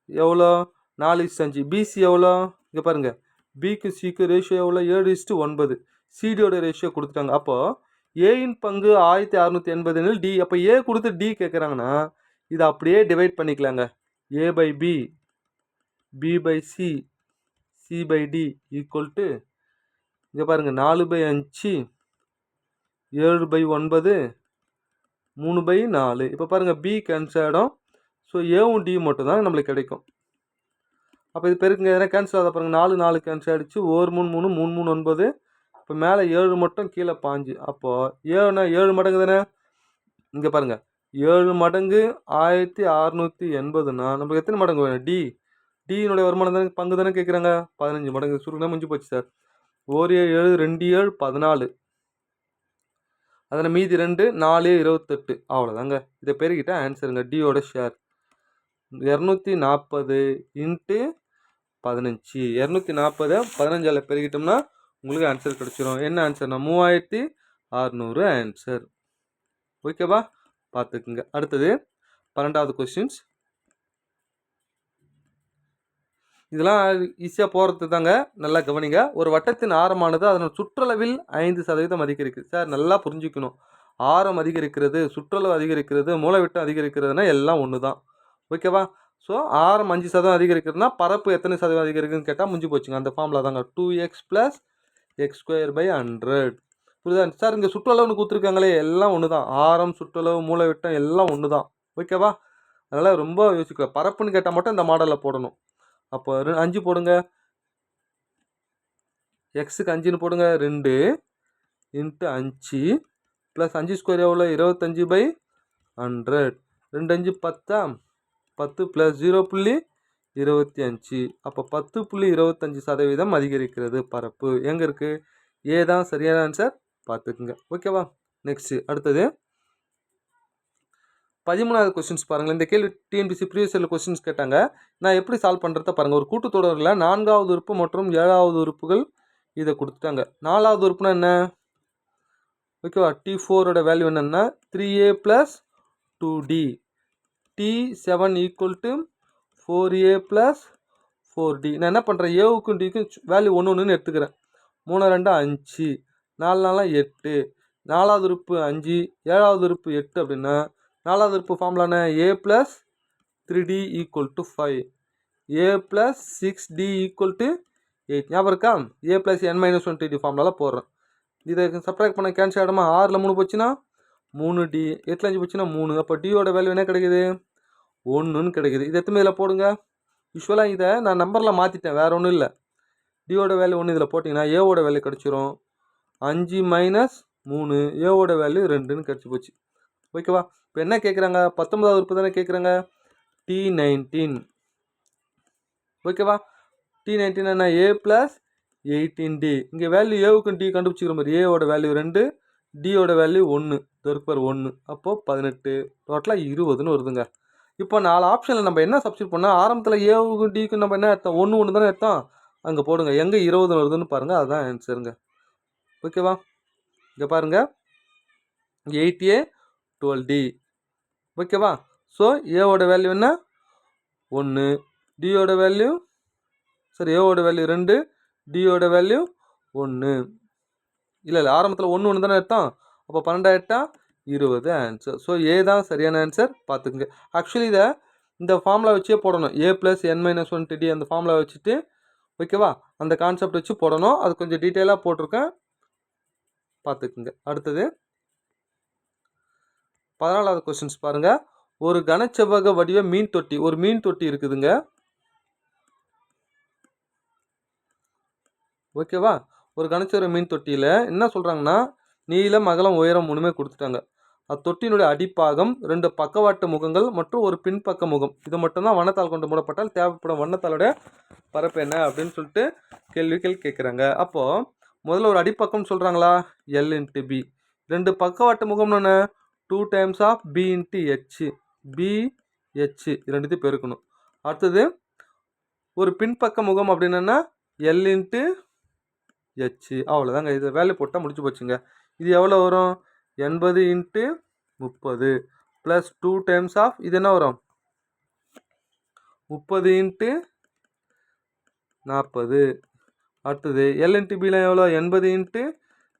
எவ்வளோ 4:5. பிசி எவ்வளோ இங்கே பாருங்கள். பிக்கு சிக்கு ரேஷியோ எவ்வளோ 7:9. சிடியோட ரேஷியோ கொடுத்துட்டாங்க. அப்போது ஏயின் பங்கு 1680 டி. அப்போ ஏ கொடுத்து டி கேட்குறாங்கன்னா இதை அப்படியே டிவைட் பண்ணிக்கலாங்க. A/B B/C C/D equal to இங்கே பாருங்கள் 4/5 7/9 3/4. இப்போ பாருங்கள் பி கேன்சல் ஆகிடும். ஸோ ஏவும் டி மட்டும் தான் நம்மளுக்கு கிடைக்கும். அப்போ இது பெருக்குங்க. எதனா கேன்சல் ஆகாத பாருங்கள். 4 4 கேன்சல் ஆகிடுச்சு. 1 3 3 3 3 9. இப்போ மேலே 7 மட்டும் கீழே 5. அப்போது 7 மடங்கு தானே. இங்கே பாருங்கள் 7 மடங்கு 1680னா நம்மளுக்கு எத்தனை மடங்கு வேணும்? டியினுடைய வருமானம் தானே பங்கு தானே கேட்குறாங்க. 15 மடங்கு. சுருக்குனா முடிஞ்சு போச்சு சார். 1 7 2 7 14. அதில் மீதி 2 4 28. அவ்வளோதாங்க. இதை பெருக்கிட்டால் ஆன்சருங்க. டியோட ஷேர் 240 இன்ட்டு 15. 240 15ஆல் பெருக்கிட்டோம்னா உங்களுக்கு ஆன்சர் கிடச்சிரும். என்ன ஆன்சர்னா 3600 ஆன்சர். ஓகேவா? பார்த்துக்குங்க. அடுத்தது 12வது கொஸ்டின்ஸ். இதெல்லாம் ஈஸியாக போகிறது தாங்க. நல்லா கவனிங்க. ஒரு வட்டத்தின் ஆரமானது அதன் சுற்றளவில் 5% அதிகரிக்குது. சார் நல்லா புரிஞ்சுக்கணும். ஆரம் அதிகரிக்கிறது, சுற்றளவு அதிகரிக்கிறது, மூலைவிட்டம் அதிகரிக்கிறதுனா எல்லாம் ஒன்று தான். ஓகேவா? ஸோ ஆரம் 5% அதிகரிக்கிறதுனா பரப்பு எத்தனை சதவீதம் அதிகரிக்குதுன்னு கேட்டால் முடிஞ்சு போச்சுங்க. அந்த ஃபார்முலா தாங்க 2x + x²/100. புரியுதா சார்? இங்கே சுற்றளவுன்னு கொடுத்துருக்காங்களே எல்லாம் ஒன்று தான். ஆரம், சுற்றளவு, மூலைவிட்டம் எல்லாம் ஒன்று தான். ஓகேவா? அதனால் ரொம்ப யோசிக்கல. பரப்புன்னு கேட்டால் மட்டும் இந்த மாடலில் போடணும். அப்போ 5 போடுங்க. எக்ஸுக்கு 5ன்னு போடுங்க. 2 இன்ட்டு 5 ப்ளஸ் 5² எவ்வளோ 25/100. 2 5 10. 10 + 0.25. அப்போ 10.25% அதிகரிக்கிறது பரப்பு. எங்கே இருக்குது? ஏ தான் சரியான ஆன்சர். பார்த்துக்குங்க. ஓகேவா? நெக்ஸ்ட்டு அடுத்தது 13வது கொஸ்டின்ஸ் பாருங்கள். இந்த கேள்வி டிஎன்பிசி ப்ரீவியஸ் இயர் கொஸ்டின்ஸ் கேட்டாங்க. நான் எப்படி சால்வ் பண்ணுறத பாருங்கள். ஒரு கூட்டுத்தொடரில் 4வது உறுப்பு மற்றும் 7வது உறுப்புகள் இதை கொடுத்துட்டாங்க. 4வது உறுப்புனா என்ன? ஓகேவா? T4ஓட வேல்யூ என்னென்னா 3a + 2d. T7 = 4a + 4d. நான் என்ன பண்ணுறேன்? ஏவுக்கும் டிக்கும் வேல்யூ 1 1ன்னு எடுத்துக்கிறேன். 3 2 5 4 4 8. 4வது உறுப்பு 5 7வது உறுப்பு 8 அப்படின்னா 4வது உறுப்பு ஃபார்முலான a + 3d = 5. a + 6d = 8. ஞாபகம் இருக்கா? a + n - 1 3d ஃபார்முலாவில் போடுறேன். இதை சப்ட்ராக்ட் பண்ண கேன்சல் ஆகிடுமா? 6ல் 3 போச்சுன்னா 3D 8 5 போச்சுன்னா 3. அப்போ டியோட வேல்யூ என்ன கிடைக்குது? 1ன்னு கிடைக்குது. இது எத்தனை இதில் போடுங்க. யூஸ்வலாக இதை நான் நம்பரில் மாற்றிட்டேன், வேறு ஒன்றும் இல்லை. டியோட வேல்யூ 1 இதில் போட்டிங்கன்னா ஏவோட வேல்யூ கிடச்சிரும் 5 - 3, ஏவோட வேல்யூ 2ன்னு கிடச்சி போச்சு. ஓகேவா? இப்போ என்ன கேட்குறாங்க? 19வது உறுப்பு தானே கேட்குறாங்க. T19. ஓகேவா? T19 என்ன? A + 18D. இங்கே வேல்யூ ஏவுக்கும் டி கண்டுபிடிச்சிக்கிற மாதிரி ஏவோட வேல்யூ 2, டியோட வேல்யூ 1, பெருக்கர் 1, அப்போது 18, டோட்டலாக 20ன்னு வருதுங்க. இப்போ 4 ஆப்ஷனில் நம்ம என்ன சப்ஸ்டியூட் பண்ணால் ஆரம்பத்தில் ஏவுக்கும் டிக்கும் நம்ம என்ன எடுத்தோம்? 1 தானே எடுத்தோம். அங்கே போடுங்க, எங்கே 20 வருதுன்னு பாருங்கள், அதுதான் ஆன்சருங்க. ஓகேவா? இங்கே பாருங்கள், 8A 12D. ஓகேவா? ஸோ ஏவோட வேல்யூ என்ன? 1, டியோட வேல்யூ ஏவோட வேல்யூ 2, டியோட வேல்யூ 1. இல்லை ஆரம்பத்தில் 1 தானே எடுத்தோம். அப்போ 12 20 ஆன்சர். ஸோ ஏ தான் சரியான ஆன்சர், பார்த்துக்குங்க. ஆக்சுவலி இதை இந்த ஃபார்முலா வச்சே போடணும். A + n - 1D அந்த ஃபார்முலா வச்சுட்டு, ஓகேவா, அந்த கான்செப்ட் வச்சு போடணும். அது கொஞ்சம் டீட்டெயிலாக போட்டிருக்கேன், பார்த்துக்குங்க. அடுத்தது 14வது கொஸ்டின்ஸ் பாருங்கள். ஒரு கனச்செவ்வக வடிவ மீன் தொட்டி, ஒரு மீன் தொட்டி இருக்குதுங்க. ஓகேவா? ஒரு கனச்செவ்வக மீன் தொட்டியில் என்ன சொல்கிறாங்கன்னா, நீளம் அகலம் உயரம் 3மே கொடுத்துட்டாங்க. தொட்டியினுடைய அடிப்பாகம், 2 பக்கவாட்டு முகங்கள் மற்றும் ஒரு பின்பக்க முகம், இது மட்டும்தான் வண்ணத்தால் கொண்டு மூடப்பட்டால் தேவைப்படும் வண்ணத்தாலோட பரப்பு என்ன அப்படின்னு சொல்லிட்டு கேள்விகள் கேட்குறாங்க. அப்போது முதல்ல ஒரு அடிப்பக்கம் சொல்கிறாங்களா, L × B. 2 பக்கவாட்டு முகம்னு 2 times of B × H, BH ரெண்டுத்தையும் பெருக்கணும். அடுத்தது ஒரு பின்பக்க முகம் அப்படின்னா L × H. அவ்வளோதாங்க, இது வேல்யூ போட்டால் முடிச்சு போச்சுங்க. இது எவ்வளோ வரும்? 80 × 30 ப்ளஸ் 2 டைம்ஸ் ஆஃப் இது என்ன வரும்? 30 × 40. அடுத்தது L × Bலாம் எவ்வளோ? 80 ×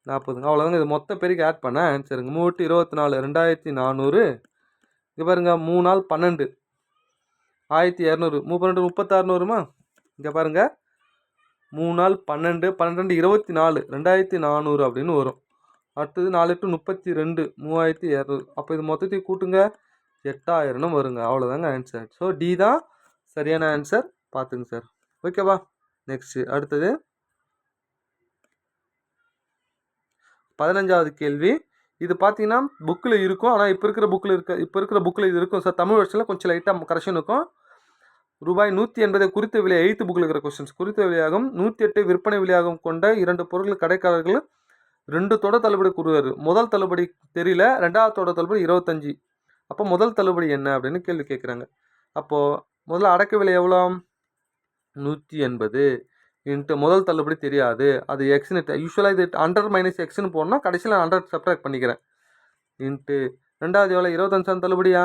40. அவ்வளோதாங்க, இது மொத்த பேருக்கு ஆட் பண்ண ஆன்சருங்க. 3 24 2400. இங்கே பாருங்கள், 3 நாள் 12 1200, 32 36 வருமா? இங்கே பாருங்கள், 3 நாள் 12 12 24 2400 அப்படின்னு வரும். அடுத்தது 4 × 32 3200. அப்போ இது மொத்தத்தையும் கூட்டுங்க, 8000ன்னு வருங்க. அவ்வளோதாங்க ஆன்சர். ஸோ டி தான் சரியான ஆன்சர், பார்த்துங்க சார். ஓகேவா? நெக்ஸ்ட்டு அடுத்தது 15வது கேள்வி. இது பார்த்தீங்கன்னா புக்கில் இருக்கும், ஆனால் இப்போ இருக்கிற புக்கில் இது இருக்கும் சார். தமிழ் வருஷத்தில் கொஞ்சம் லைட்டாக கரெக்ஷன் இருக்கும். ரூபாய் 180 குறித்த விலை 8th புக்கில் இருக்கிற கொஸ்டின்ஸ். குறித்த விலையாகும் 108 விற்பனை விலையாகும் கொண்ட 2 பொருட்கள் கடைக்காரர்கள் 2 தொடர் தள்ளுபடி கூறுவார். முதல் தள்ளுபடி தெரியல, 2வது தொடர் தள்ளுபடி 25. அப்போ முதல் தள்ளுபடி என்ன அப்படின்னு கேள்வி கேட்குறாங்க. அப்போது முதல்ல அடக்க விலை எவ்வளோ? 180 இன்ட்டு முதல் தள்ளுபடி தெரியாது, அது எக்ஸ்னு. யூஸ்வலாக இது 100 - எக்ஸ்னு போடணும், கடைசியில் 100 சப்ட்ராக்ட் பண்ணிக்கிறேன். இன்ட்டு 2வது எவ்வளோ? 25 தள்ளுபடியா?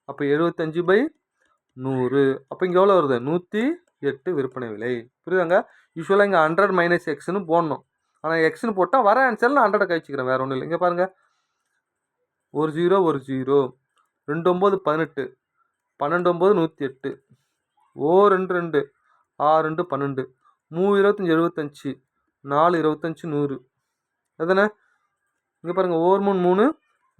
அப்போ 75/100. அப்போ இங்கே எவ்வளோ வருது? 108 விற்பனை விலை. புரியுதாங்க? யூஸ்வலாக இங்கே 100 - எக்ஸ்னு போடணும், ஆனால் எக்ஸ்னு போட்டால் வர ஆன்சரில் நான் 100 கழிச்சிக்கிறேன், வேறு ஒன்றும் இல்லை. இங்கே பாருங்கள், 1 0 1 0, 2 9 18, 12 9 108, 2 2 6 2 12, 3 25 75, 4 25 100. அதுதானே? இங்கே பாருங்கள், 1 3 3,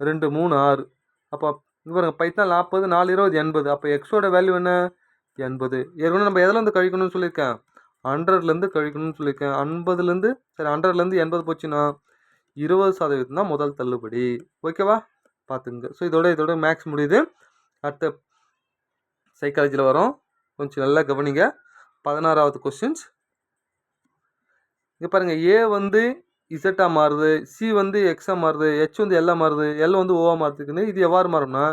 2 3 6. அப்போ இங்கே பாருங்கள், பைத்தான் 40, 4 20 80. அப்போ எக்ஸோட வேல்யூ என்ன? 80. ஏற்கனவே நம்ம எதுலேருந்து கழிக்கணும்னு சொல்லியிருக்கேன்? 100லேருந்து கழிக்கணும்னு சொல்லியிருக்கேன். 50லேருந்து, சரி 100லேருந்து 80 போச்சுன்னா 20% தான் முதல் தள்ளுபடி. ஓகேவா? பார்த்துங்க. ஸோ இதோட மேக்ஸ் முடியுது. அடுத்த சைக்காலஜியில் வரும், கொஞ்சம் நல்லா கவனிங்க. 16வது கொஸ்டின்ஸ். இங்கே பாருங்கள், ஏ வந்து இசட்டாக மாறுது, சி வந்து எக்ஸாக மாறுது, ஹெச் வந்து எல்லாம் மாறுது, எல் வந்து ஓவாக மாறுதுக்குன்னு. இது எவ்வாறு மாறும்னா,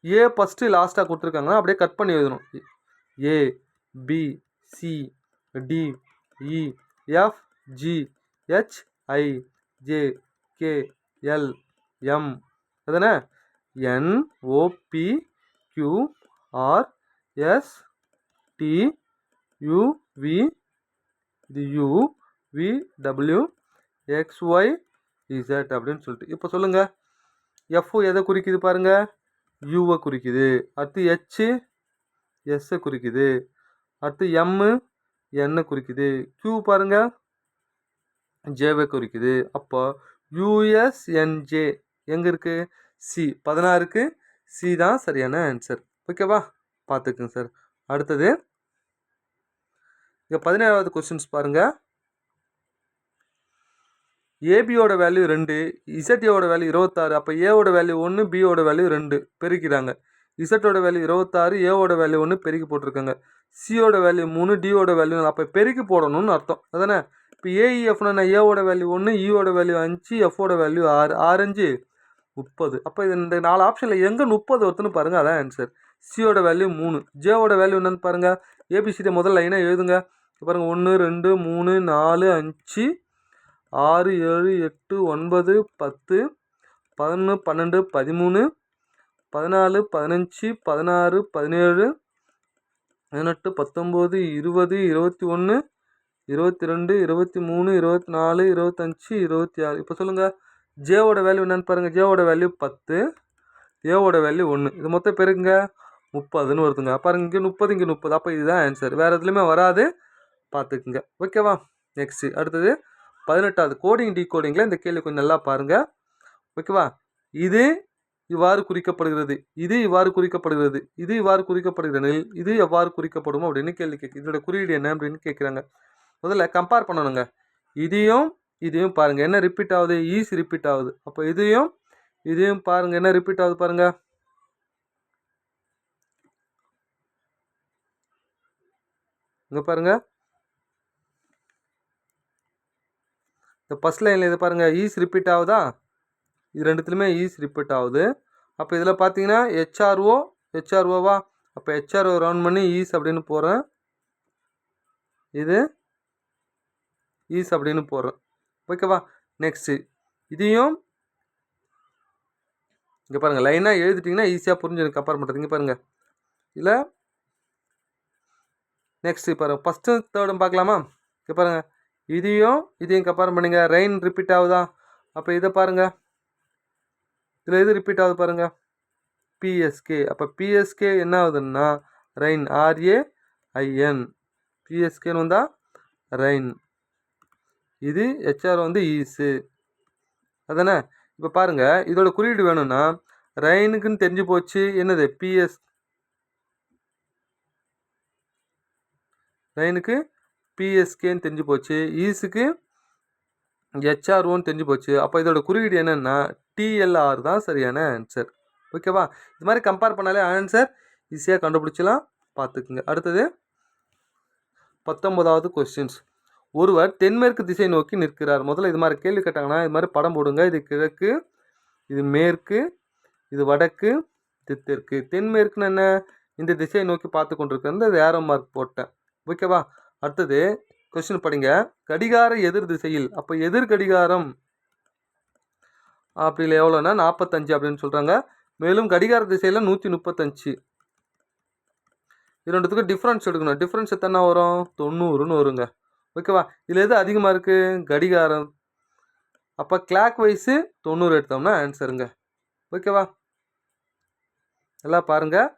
ஏ ஃபஸ்ட்டு லாஸ்ட்டாக கொடுத்துருக்காங்கன்னா அப்படியே கட் பண்ணி எழுதணும். A B C D E F G H I J K L M, அதுதானே? N O P Q R S T U V, இது U V W X Y Z அப்படின்னு சொல்லிட்டு. இப்போ சொல்லுங்கள், எஃப் எதை குறிக்குது பாருங்கள்? யூவை குறிக்குது. அடுத்து ஹெச்சு எஸ்ஸை குறிக்குது. அடுத்து எம்மு என்னை குறிக்குது. கியூ பாருங்கள், ஜேவை குறிக்குது. அப்போ யூஎஸ்என்ஜே எங்கே இருக்குது? சி 16க்கு சி தான் சரியான ஆன்சர். ஓகேவா, பார்த்துக்குங்க சார். அடுத்தது இங்கே 17வது கொஸ்டின்ஸ் பாருங்கள். ஏபியோட வேல்யூ 2, இசட்டியோட வேல்யூ 26. அப்போ ஏவோட வேல்யூ 1, பியோட வேல்யூ 2 பெருக்கிறாங்க. இசட்டோட வேல்யூ 26, ஏவோட வேல்யூ 1 பெருக்கி போட்டிருக்காங்க. சியோட வேல்யூ 3, டியோட வேல்யூ 4. அப்போ பெருக்கி போடணும்னு அர்த்தம் அதானே. இப்போ ஏஇஎஃப்னா ஏவோட வேல்யூ 1, ஈயோட வேல்யூ 5, எஃபோட வேல்யூ 6, 6 5 30. அப்போ இது இந்த 4 ஆப்ஷனில் எங்கே 30 வருதுன்னு பாருங்கள், அதான் ஆன்சர். சியோட வேல்யூ 3, ஜேவோட வேல்யூ என்னன்னு பாருங்கள். ஏபிசிடி முதல் லைனாக எழுதுங்க. பாருங்கள் 1 2 3 4 5 6 7 8 9 10 11 12 13 14 15 16 17 18 19 20 21 22 23 24 25 26. இப்போ சொல்லுங்கள் ஜேவோட வேல்யூ என்னன்னு பாருங்கள். ஜேவோட வேல்யூ 10, ஏவோட வேல்யூ 1. இது மொத்தம் பெருக்குங்க 30ன்னு வருதுங்க. பாருங்க இங்கே 30 இங்கே 30. அப்போ இதுதான் ஆன்சர், வேறு எதுலையுமே வராது, பார்த்துக்குங்க. ஓகேவா, நெக்ஸ்ட்டு அடுத்தது 18வது கோடிங் டிகோடிங்கில் இந்த கேள்வி கொஞ்சம் நல்லா பாருங்கள். ஓகேவா, இது இவ்வாறு குறிக்கப்படுகிறது, இது இவ்வாறு குறிக்கப்படுகிறது, இது இவ்வாறு குறிக்கப்படுகிறது, இது எவ்வாறு குறிக்கப்படும் அப்படின்னு கேள்வி கேட்கு. இதோட குறியீடு என்ன அப்படின்னு கேட்குறாங்க. முதல்ல கம்பேர் பண்ணணுங்க. இதையும் இதையும் பாருங்கள் என்ன ரிப்பீட் ஆகுது, ஈஸ் ரிப்பீட் ஆகுது. அப்போ இதையும் இதையும் பாருங்கள் என்ன ரிப்பீட் ஆகுது பாருங்கள். இங்கே பாருங்கள் இந்த ஃபஸ்ட் லைனில் இது பாருங்கள் ஈஸ் ரிப்பீட் ஆகுதா, இது ரெண்டுத்துலையுமே ஈஸ் ரிப்பீட் ஆகுது. அப்போ இதில் பார்த்தீங்கன்னா ஹெச்ஆர்ஓவா, அப்போ ஹெச்ஆர்ஓ ரவுண்ட் பண்ணி ஈஸ் அப்படின்னு போகிறேன், இது ஈஸ் அப்படின்னு போடுறேன். ஓகேவா, நெக்ஸ்ட்டு இதையும் இங்கே பாருங்கள் லைனாக எழுதிட்டிங்கன்னா ஈஸியாக புரிஞ்சுது கம்பேர் பண்ணுறது. இங்கே பாருங்கள் இல்லை நெக்ஸ்ட்டு பாருங்கள் ஃபஸ்ட்டு தேர்டும் பார்க்கலாமா. இங்கே பாருங்கள் இதையும் கம்பேர் பண்ணுங்க. ரெயின் ரிப்பீட் ஆகுதா, அப்போ இதை பாருங்கள் இதில் எது ரிப்பீட் ஆகுது பாருங்கள், பிஎஸ்கே. அப்போ பிஎஸ்கே என்ன ஆகுதுன்னா ரெயின், RAIN, பிஎஸ்கேன்னு வந்தால் ரெயின். இது ஹெச்ஆர் வந்து ஈஸு அதானே. இப்போ பாருங்கள் இதோட குறியீடு வேணும்னா ரெயினுக்குன்னு தெரிஞ்சு போச்சு என்னது ரெயினுக்கு பிஎஸ்கேன்னு தெரிஞ்சு போச்சு, ஈஸுக்கு ஹெச்ஆர்ஓன்னு தெரிஞ்சு போச்சு. அப்போ இதோட குறியீடு என்னென்னா TLR தான் சரியான ஆன்சர். ஓகேவா, இது மாதிரி கம்பேர் பண்ணாலே ஆன்சர் ஈஸியாக கண்டுபிடிச்சலாம், பார்த்துக்குங்க. அடுத்தது 19வது கொஸ்டின்ஸ். ஒருவர் தென்மேற்கு திசை நோக்கி நிற்கிறார். முதல்ல இது மாதிரி கேள்வி கேட்டாங்கன்னா இது மாதிரி படம் போடுங்க. இது கிழக்கு, இது மேற்கு, இது வடக்கு, இது தெற்கு. தென்மேற்குன்னு என்ன, இந்த திசையை நோக்கி பார்த்து கொண்டிருக்கிறது, இது ஏரோ மார்க் போட்டேன். ஓகேவா, அடுத்தது கொஸ்டின் படிங்க. கடிகார எதிர் திசையில், அப்போ எதிர் கடிகாரம் அப்படி எவ்வளோன்னா 45 அப்படின்னு சொல்கிறாங்க. மேலும் கடிகார திசையில் 135. இது ரெண்டுத்துக்கும் டிஃப்ரென்ஸ் எடுக்கணும். டிஃப்ரென்ஸ் எத்தனை வரும், 90ன்னு வருங்க. ஓகேவா, இதில் எது அதிகமாக இருக்குது, கடிகாரம். அப்போ கிளாக் வைஸு 90 எடுத்தோம்னா ஆன்சருங்க. ஓகேவா, எல்லாம் பாருங்கள்.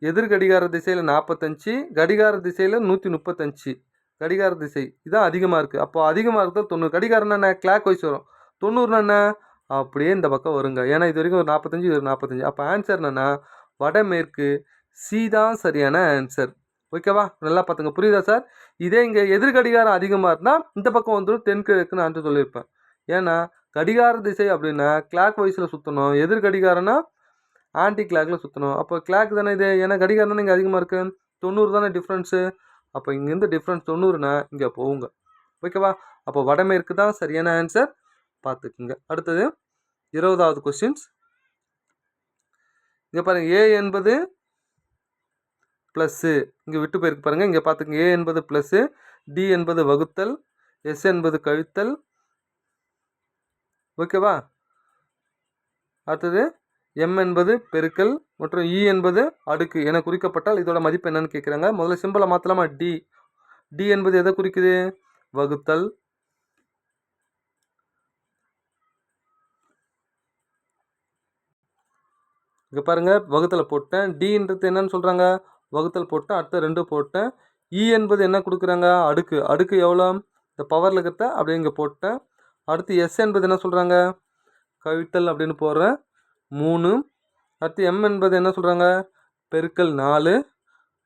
எதிர் கடிகார திசையில் 45, கடிகார திசையில் 135. கடிகார திசை இதான் அதிகமாக இருக்குது. அப்போ அதிகமாக இருக்குது 90. கடிகாரம்னா என்ன, கிளாக் வைஸ் வரும். 90ன்னா என்ன, அப்படியே இந்த பக்கம் வருங்க. ஏன்னா இது வரைக்கும் ஒரு 45, இது ஒரு 45. அப்போ ஆன்சர் என்னென்னா வடமேற்கு, சி தான் சரியான ஆன்சர். ஓகேவா, நல்லா பார்த்துங்க. புரியுதா சார். இதே இங்கே எதிர் கடிகாரம் அதிகமாக இருந்தால் இந்த பக்கம் வந்துடும் தென்கிழக்குன்னு நான் சொல்லியிருப்பேன். ஏன்னா கடிகார திசை அப்படின்னா கிளாக் வைஸில் சுற்றணும், எதிர் கடிகாரம்னா ஆன்டி கிளாக்கில் சுற்றணும். அப்போ கிளாக் தானே இது, ஏன்னா கடிகாரம் தானே இங்கே அதிகமாக இருக்குது, 90 தானே டிஃப்ரென்ஸு. அப்போ இங்கேருந்து டிஃப்ரென்ஸ் 90னா இங்கே போகுங்க. ஓகேவா, அப்போ வடமேற்கு தான் சரியான ஆன்சர், பார்த்துக்குங்க. அடுத்தது 20வது கொஸ்டின்ஸ். இங்கே பாருங்கள் ஏ என்பது ப்ளஸ்ஸு, இங்கே விட்டு போயிருக்கு பாருங்கள். இங்கே பார்த்துக்குங்க ஏ என்பது ப்ளஸ்ஸு, டி என்பது வகுத்தல், எஸ் என்பது கழித்தல். ஓகேவா, அடுத்தது எம் என்பது பெருக்கல் மற்றும் இ என்பது அடுக்கு என குறிக்கப்பட்டால் இதோட மதிப்பு என்னன்னு கேட்குறாங்க. முதல்ல சிம்பிளை மாற்றலாமா. டி என்பது எதை குறிக்குது, வகுத்தல். இங்கே பாருங்கள் வகுத்தல் போட்டேன். டின்றது என்னன்னு சொல்கிறாங்க, வகுத்தல் போட்டேன். அடுத்த 2 போட்டேன். இ என்பது என்ன கொடுக்குறாங்க, அடுக்கு. அடுக்கு எவ்வளோ, இந்த பவரில் இருக்கிறத அப்படியே இங்கே போட்டேன். அடுத்து எஸ் என்பது என்ன சொல்கிறாங்க, கழித்தல் அப்படின்னு போடுறேன். 3. அடுத்து m என்பது என்ன சொல்கிறாங்க, பெருக்கல் 4.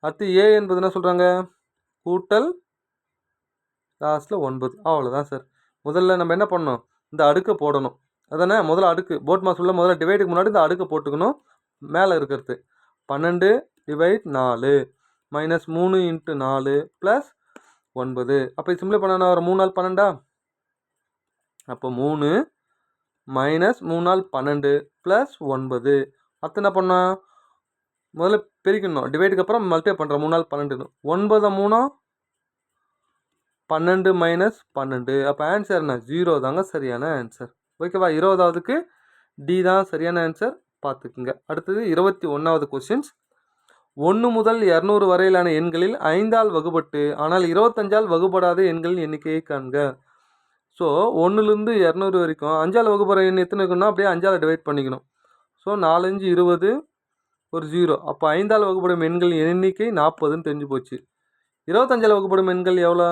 அடுத்து a என்பது என்ன சொல்கிறாங்க, கூட்டல் லாஸ்ட்டில் 9. அவ்வளோதான் சார். முதல்ல நம்ம என்ன பண்ணணும், இந்த அடுக்கை போடணும். அதானே முதல்ல அடுக்கு போர்ட் மாஸ் உள்ள முதல்ல டிவைடுக்கு முன்னாடி இந்த அடுக்கை போட்டுக்கணும். மேலே இருக்கிறது 12 டிவைட் 4 மைனஸ் 3 இன்ட்டு 4 ப்ளஸ் 9. அப்போ இது சிம்பிளை பண்ண ஒரு 3 நாள் 12. அப்போ 3 மைனஸ் 3 நாள் 12 ப்ளஸ் 9. அடுத்து என்ன பண்ணோம், முதல்ல பிரிக்கணும். டிவைடுக்கு அப்புறம் மல்டிப்ளை பண்ணுறோம். 3 நாள் 12. 9 3 12 மைனஸ் 12. அப்போ ஆன்சர் என்ன, 0 தாங்க சரியான ஆன்சர். ஓகேவா, 20வதுக்கு டி தான் சரியான ஆன்சர், பார்த்துக்குங்க. அடுத்தது 21வது கொஸ்டின்ஸ். 1 முதல் 200 வரையிலான எண்களில் 5ஆல் வகுபட்டு ஆனால் 25ஆல் வகுபடாத எண்களின் எண்ணிக்கையை காண்க. ஸோ 1லேருந்து 200 வரைக்கும் 5ஆல் வகுபடுற எண் எத்தனை இருக்குன்னா அப்படியே 5ஆல் டிவைட் பண்ணிக்கணும். ஸோ 4 5 20 ஒரு 0. அப்போ 5ஆல் வகுப்படும் எண்களின் எண்ணிக்கை 40ன்னு தெரிஞ்சு போச்சு. 25ஆல் வகுப்படும் எண்கள் எவ்வளோ,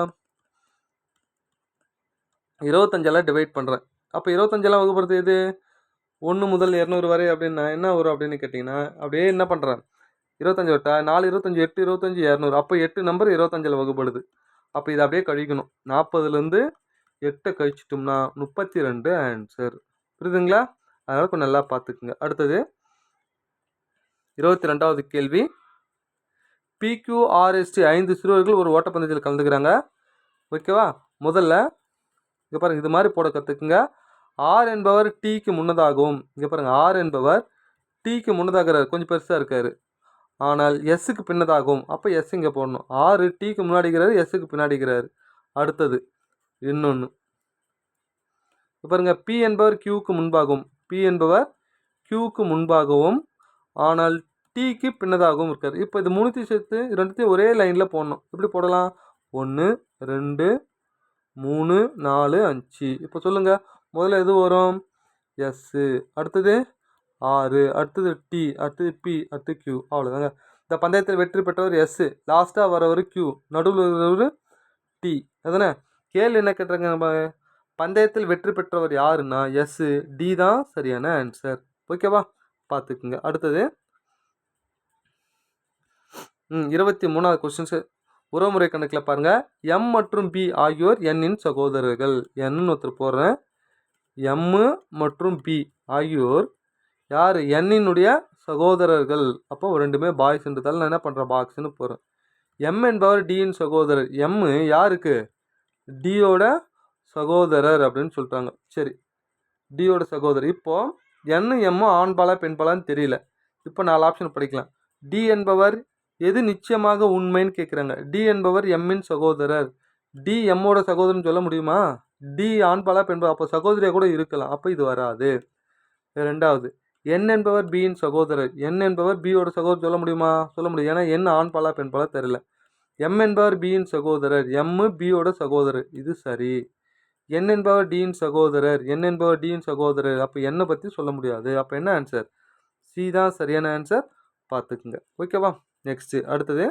25ஆல் டிவைட் பண்ணுறேன். அப்போ 25ஆல் வகுப்படுறது எது, 1 முதல் 200 வரை அப்படின்னா என்ன வரும் அப்படின்னு கேட்டிங்கன்னா, அப்படியே என்ன பண்ணுறேன், 25 விட்டா 4 25 8 25 200. அப்போ 8 நம்பர் 25ஆல் வகுப்படுது. அப்போ இதை அப்படியே கழிக்கணும். 40லேருந்து 8 கழிச்சிட்டோம்னா 32 ஆன்சர். புரியுதுங்களா, அதனால் கொஞ்சம் நல்லா பார்த்துக்குங்க. அடுத்தது 22வது கேள்வி. PQRST 5 சிறுவர்கள் ஒரு ஓட்டப்பந்தயத்தில் கலந்துக்கிறாங்க. ஓகேவா, முதல்ல இங்கே பாருங்கள், இது மாதிரி போட கற்றுக்குங்க. ஆர் என்பவர் டீக்கு முன்னதாகவும், இங்கே பாருங்கள் ஆர் என்பவர் டீக்கு முன்னதாகிறார், கொஞ்சம் பெருசாக இருக்கார். ஆனால் எஸ்ஸுக்கு பின்னதாகவும், அப்போ எஸ் இங்கே போடணும். ஆறு டீக்கு முன்னாடிக்கிறாரு, எஸ்ஸுக்கு பின்னாடிக்கிறாரு. அடுத்தது இன்னொன்று பாருங்கள், பி என்பவர் கியூக்கு முன்பாகவும், பி என்பவர் கியூக்கு முன்பாகவும் ஆனால் டீக்கு பின்னதாகவும் இருக்கார். இப்போ இது மூணுத்தையும் சேர்த்து ரெண்டுத்தையும் ஒரே லைனில் போடணும். எப்படி போடலாம், 1 2 3 4 5. இப்போ சொல்லுங்கள், முதல்ல எது வரும், எஸ்ஸு, அடுத்தது ஆறு, அடுத்தது டி, அடுத்தது பி, அடுத்தது கியூ. அவ்வளோதாங்க. இந்த பந்தயத்தில் வெற்றி பெற்றவர் எஸ்ஸு, லாஸ்ட்டாக வரவர் கியூ, நடுவில் இருக்கிறவர் டி. அதானே கேள்வி என்ன கேட்டுறாங்க, நம்ம பந்தயத்தில் வெற்றி பெற்றவர் யாருன்னா எஸ்ஸு, டி தான் சரியான ஆன்சர். ஓகேவா, பார்த்துக்குங்க. அடுத்தது 23வது கொஸ்டின்ஸு. உறவுமுறை கணக்கில் பாருங்கள், எம் மற்றும் பி ஆகியோர் எண்ணின் சகோதரர்கள். என்னு ஒருத்தர் போடுறேன், எம்மு மற்றும் பி ஆகியோர் யார், எண்ணினுடைய சகோதரர்கள். அப்போ ரெண்டுமே பாய்ஸ்ன்றதால நான் என்ன பண்ணுறேன், பாக்ஸ்ன்னு போகிறேன். எம் என்பவர் டியின் சகோதரர். எம்மு யாருக்கு, டியோட சகோதரர் அப்படின்னு சொல்லிட்டாங்க. சரி, டியோட சகோதரர். இப்போது என்னு எம்மு ஆண்பாலா பெண்பாலான்னு தெரியல. இப்போ 4 ஆப்ஷன் படிக்கலாம். டி என்பவர் எது நிச்சயமாக உண்மைன்னு கேட்குறாங்க. டி என்பவர் எம்மின் சகோதரர். டி எம்மோட சகோதரன் சொல்ல முடியுமா, டி ஆண்பாலா பெண்பாலா, அப்போ சகோதரியாக கூட இருக்கலாம். அப்போ இது வராது. ரெண்டாவது, என் என்பவர் பியின் சகோதரர். என் என்பவர் பியோட சகோதரர் சொல்ல முடியுமா, சொல்ல முடியும். ஏன்னா என் ஆண்பாலா பெண்பாலா தெரியல. எம் என்பவர் பியின் சகோதரர். எம்மு பியோட சகோதரர், இது சரி. என் என்பவர் டியின் சகோதரர். என் என்பவர் டியின் சகோதரர், அப்போ என்னை பற்றி சொல்ல முடியாது. அப்போ என்ன ஆன்சர், சி தான் சரியான ஆன்சர், பார்த்துக்குங்க. ஓகேவா, நெக்ஸ்ட்டு அடுத்தது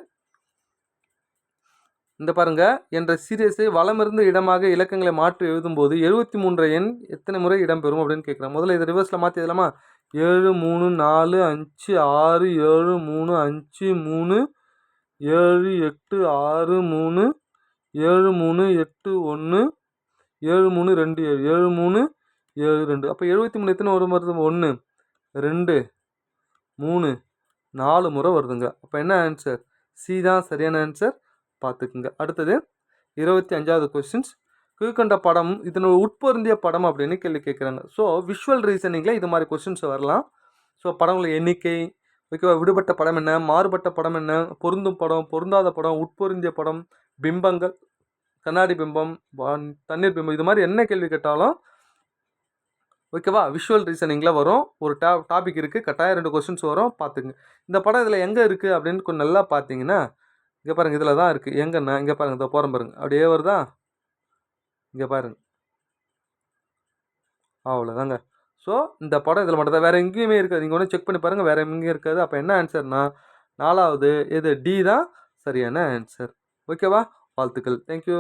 இந்த பாருங்க, என்ற சீரியஸை வலமிருந்து இடமாக இலக்கங்களை மாற்றி எழுதும்போது 73 எண் எத்தனை முறை இடம்பெறும் அப்படின்னு கேட்குறேன். முதல்ல இதை ரிவர்ஸில் மாற்றி எழுதலாமா, 7 3 4 5 6 7 3 5 3 7 8 6 3 7 3 8 1 7 3 2 7 7 3 7 2. அப்போ 73 எத்தனை வரும், வருது 1 2 3 4 முறை வருதுங்க. அப்போ என்ன ஆன்சர், சி தான் சரியான ஆன்சர், பார்த்துக்குங்க. அடுத்தது 25வது கொஸ்டின்ஸ். கீழ்கண்ட படம் இதனோட உட்பொருந்திய படம் அப்படின்னு கேள்வி கேட்குறாங்க. ஸோ விஷுவல் ரீசனிங்கில் இது மாதிரி கொஸ்டின்ஸ் வரலாம். ஸோ படங்களோட எண்ணிக்கை, ஓகேவா, விடுபட்ட படம் என்ன, மாறுபட்ட படம் என்ன, பொருந்தும் படம், பொருந்தாத படம், உட்பொருந்திய படம், பிம்பங்கள், கண்ணாடி பிம்பம், தண்ணீர் பிம்பம், இது மாதிரி என்ன கேள்வி கேட்டாலும் ஓகேவா விஷுவல் ரீசனிங்கில் வரும். ஒரு டாபிக் இருக்குது, கட்டாயம் 2 கொஸ்டின்ஸ் வரும், பார்த்துங்க. இந்த படம் இதில் எங்கே இருக்குது அப்படின்னு கொஞ்சம் நல்லா பார்த்தீங்கன்னா, இங்கே பாருங்கள், இதில் தான் இருக்குது. எங்கன்னா இங்கே பாருங்கள், இதை போகிறேன் பாருங்கள், அப்படியே வருதா, இங்கே பாருங்கள், அவ்வளோதாங்க. ஸோ இந்த படம் இதில் மட்டும் தான், வேறு எங்கேயுமே இருக்காது. நீங்கள் ஒன்று செக் பண்ணி பாருங்கள், வேறு எங்கேயும் இருக்காது. அப்போ என்ன ஆன்சர்னா 4வது இது டி தான் சரியான ஆன்சர். ஓகேவா, வாழ்த்துக்கள், தேங்க்யூ.